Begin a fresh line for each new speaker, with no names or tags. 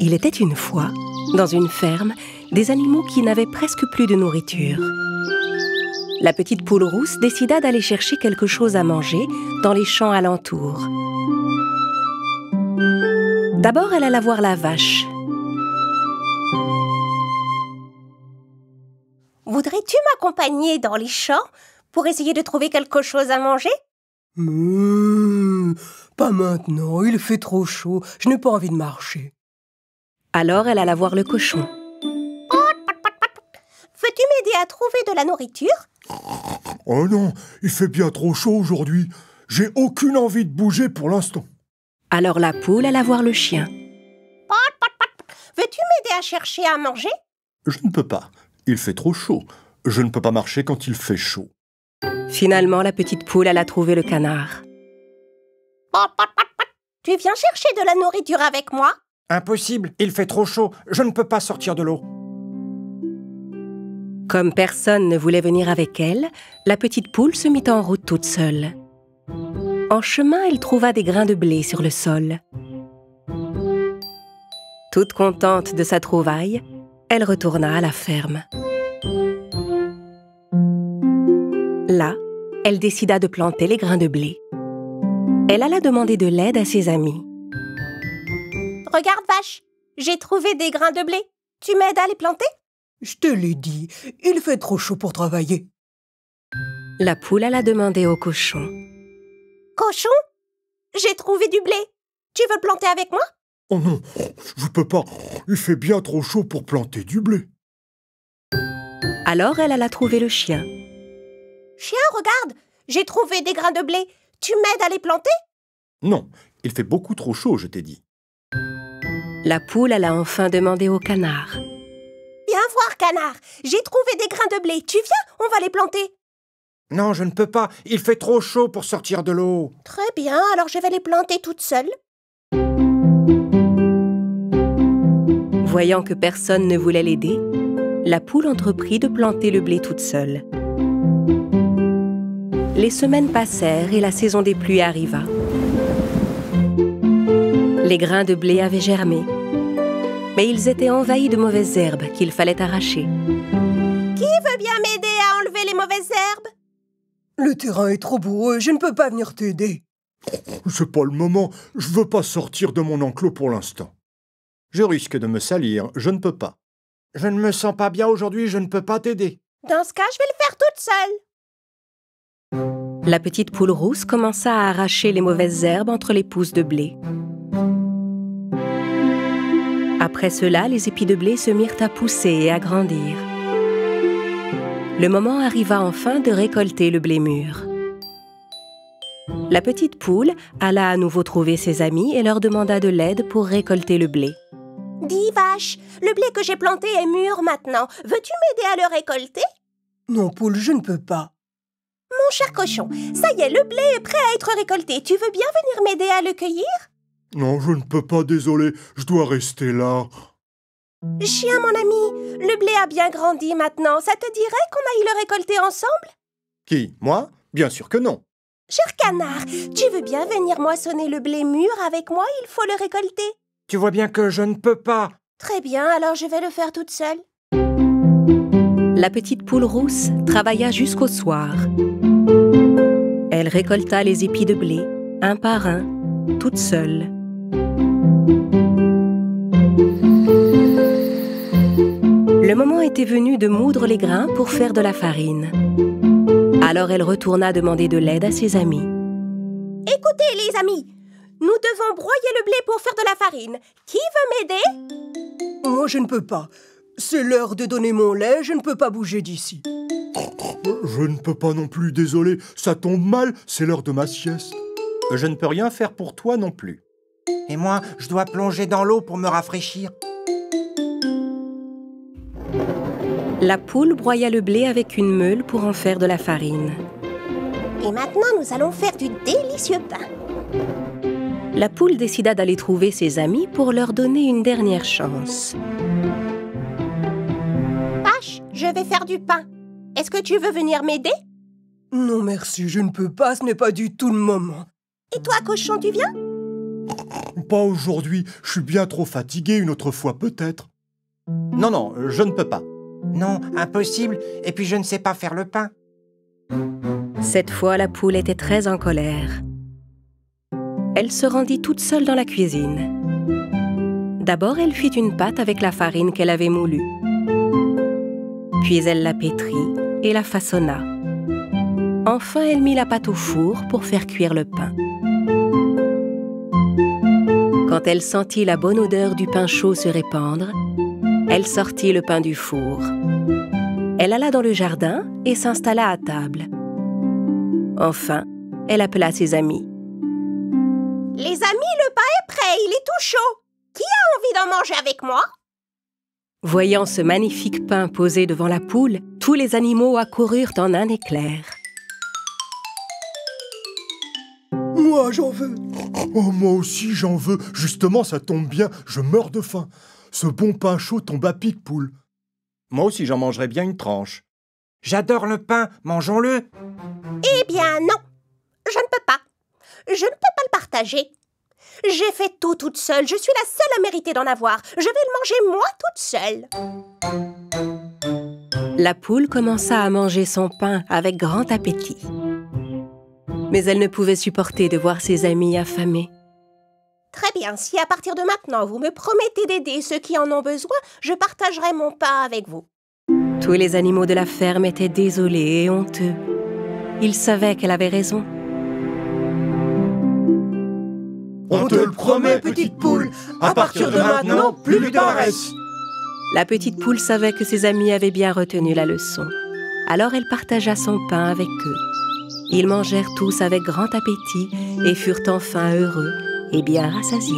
Il était une fois, dans une ferme, des animaux qui n'avaient presque plus de nourriture. La petite poule rousse décida d'aller chercher quelque chose à manger dans les champs alentours. D'abord, elle alla voir la vache.
« Voudrais-tu m'accompagner dans les champs pour essayer de trouver quelque chose à manger ?»
Pas maintenant, il fait trop chaud, je n'ai pas envie de marcher.
Alors, elle alla voir le cochon.
« Veux-tu m'aider à trouver de la nourriture ?»
Oh non, il fait bien trop chaud aujourd'hui. J'ai aucune envie de bouger pour l'instant.
Alors la poule alla voir le chien.
« Veux-tu m'aider à chercher à manger ?»
Je ne peux pas, il fait trop chaud. Je ne peux pas marcher quand il fait chaud.
Finalement, la petite poule alla trouver le canard.
« Tu viens chercher de la nourriture avec moi ?»
Impossible, il fait trop chaud, je ne peux pas sortir de l'eau.
Comme personne ne voulait venir avec elle, la petite poule se mit en route toute seule. En chemin, elle trouva des grains de blé sur le sol. Toute contente de sa trouvaille, elle retourna à la ferme. Là, elle décida de planter les grains de blé. Elle alla demander de l'aide à ses amis.
« Regarde, vache, j'ai trouvé des grains de blé. Tu m'aides à les planter ?»
Je te l'ai dit, il fait trop chaud pour travailler.
La poule alla demander au cochon.
« Cochon, j'ai trouvé du blé. Tu veux planter avec moi ?»
Oh non, je peux pas, il fait bien trop chaud pour planter du blé.
Alors elle alla trouver le chien.
« Chien, regarde, j'ai trouvé des grains de blé. Tu m'aides à les planter ?»
Non, il fait beaucoup trop chaud, je t'ai dit.
La poule alla enfin demander au canard.
« Viens voir, canard, j'ai trouvé des grains de blé. Tu viens, on va les planter. »
Non, je ne peux pas, il fait trop chaud pour sortir de l'eau.
« Très bien, alors je vais les planter toute seule. »
Voyant que personne ne voulait l'aider, la poule entreprit de planter le blé toute seule. Les semaines passèrent et la saison des pluies arriva. Les grains de blé avaient germé, mais ils étaient envahis de mauvaises herbes qu'il fallait arracher.
Qui veut bien m'aider à enlever les mauvaises herbes ?
Le terrain est trop boueux, je ne peux pas venir t'aider.
C'est pas le moment, je veux pas sortir de mon enclos pour l'instant. Je risque de me salir, je ne peux pas.
Je ne me sens pas bien aujourd'hui, je ne peux pas t'aider.
Dans ce cas, je vais le faire toute seule.
La petite poule rousse commença à arracher les mauvaises herbes entre les pousses de blé. Après cela, les épis de blé se mirent à pousser et à grandir. Le moment arriva enfin de récolter le blé mûr. La petite poule alla à nouveau trouver ses amis et leur demanda de l'aide pour récolter le blé.
« Dis, vache, le blé que j'ai planté est mûr maintenant. Veux-tu m'aider à le récolter ?»
Non, poule, je ne peux pas.
« Mon cher cochon, ça y est, le blé est prêt à être récolté. Tu veux bien venir m'aider à le cueillir ?»
Non, je ne peux pas, désolé, je dois rester là.
« Chien, mon ami, le blé a bien grandi maintenant. Ça te dirait qu'on aille le récolter ensemble ?»
Qui, moi? Bien sûr que non.
« Cher canard, tu veux bien venir moissonner le blé mûr avec moi? Il faut le récolter. »
Tu vois bien que je ne peux pas.
Très bien, alors je vais le faire toute seule.
La petite poule rousse travailla jusqu'au soir. Elle récolta les épis de blé, un par un, toute seule. Le moment était venu de moudre les grains pour faire de la farine. Alors elle retourna demander de l'aide à ses amis.
« Écoutez, les amis, nous devons broyer le blé pour faire de la farine. Qui veut m'aider ?»
Moi, je ne peux pas. C'est l'heure de donner mon lait, je ne peux pas bouger d'ici.
Je ne peux pas non plus, désolé, ça tombe mal, c'est l'heure de ma sieste. Je ne peux rien faire pour toi non plus.
Et moi, je dois plonger dans l'eau pour me rafraîchir.
La poule broya le blé avec une meule pour en faire de la farine.
Et maintenant, nous allons faire du délicieux pain.
La poule décida d'aller trouver ses amis pour leur donner une dernière chance.
Vache, je vais faire du pain. Est-ce que tu veux venir m'aider?
Non, merci, je ne peux pas, ce n'est pas du tout le moment.
Et toi, cochon, tu viens?
Pas aujourd'hui, je suis bien trop fatigué, une autre fois peut-être.
Non, non, je ne peux pas.
Non, impossible, et puis je ne sais pas faire le pain.
Cette fois, la poule était très en colère. Elle se rendit toute seule dans la cuisine. D'abord, elle fit une pâte avec la farine qu'elle avait moulue. Puis elle la pétrit et la façonna. Enfin, elle mit la pâte au four pour faire cuire le pain. Quand elle sentit la bonne odeur du pain chaud se répandre, elle sortit le pain du four. Elle alla dans le jardin et s'installa à table. Enfin, elle appela ses amis.
Les amis, le pain est prêt, il est tout chaud. Qui a envie d'en manger avec moi?
Voyant ce magnifique pain posé devant la poule, tous les animaux accoururent en un éclair.
Moi, j'en veux.
Oh, moi aussi j'en veux. Justement, ça tombe bien, je meurs de faim. Ce bon pain chaud tombe à pic, poule.
Moi aussi, j'en mangerais bien une tranche.
J'adore le pain, mangeons-le.
Eh bien non, je ne peux pas. Je ne peux pas le partager. J'ai fait tout toute seule, je suis la seule à mériter d'en avoir. Je vais le manger moi toute seule.
La poule commença à manger son pain avec grand appétit. Mais elle ne pouvait supporter de voir ses amis affamés.
Très bien, si à partir de maintenant vous me promettez d'aider ceux qui en ont besoin, je partagerai mon pain avec vous.
Tous les animaux de la ferme étaient désolés et honteux. Ils savaient qu'elle avait raison.
On te le promet, petite poule. À partir de maintenant, plus de paresse.
La petite poule savait que ses amis avaient bien retenu la leçon. Alors elle partagea son pain avec eux. Ils mangèrent tous avec grand appétit et furent enfin heureux et bien rassasiés.